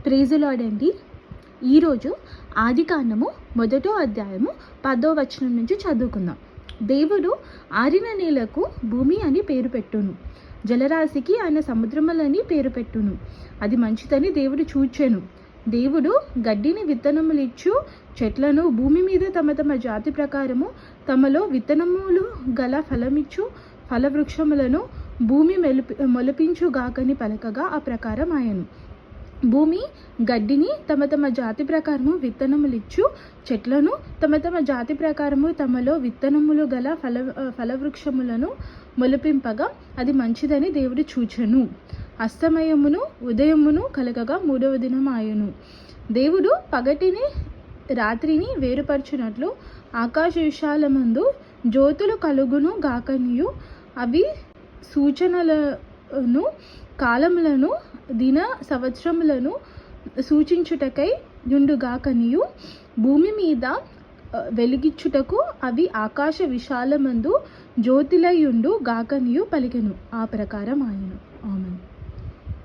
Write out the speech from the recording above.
Praise the lord అండి. ఈరోజు ఆదికాండము 1వ అధ్యాయము 10వ వచనం నుంచి చదువుకుందాం. దేవుడు ఆరిన నేలకు భూమి అని పేరు పెట్టును, జలరాశికి ఆయన సముద్రములని పేరు పెట్టును. అది మంచిదని దేవుడు చూచెను. దేవుడు గడ్డిని విత్తనములిచ్చు చెట్లను భూమి మీద తమ తమ జాతి ప్రకారము తమలో విత్తనములు గల ఫలమిచ్చు ఫలవృక్షములను భూమి మొలిపించుగాకని పలకగా ఆ ప్రకారం ఆయను. భూమి గడ్డిని తమ తమ జాతి ప్రకారము విత్తనములిచ్చు చెట్లను తమ తమ జాతి ప్రకారము తమలో విత్తనములు గల ఫలవృక్షములను మొలిపింపగా అది మంచిదని దేవుడు చూచెను. అస్తమయమును ఉదయమును కలగగా 3వ దినం ఆయను. దేవుడు పగటిని రాత్రిని వేరుపరచునట్లు ఆకాశ విశాలమందు జ్యోతులు కలుగును గాకనియు అవి సూచనలను కాలములను దిన సంవత్సరములను సూచించుటకై యుండుగాకనియు భూమి మీద వెలిగిచ్చుటకు అవి ఆకాశ విశాలమందు జ్యోతిలయుండు గాకనియు పలికెను. ఆ ప్రకారం ఆయను. ఆమేన్.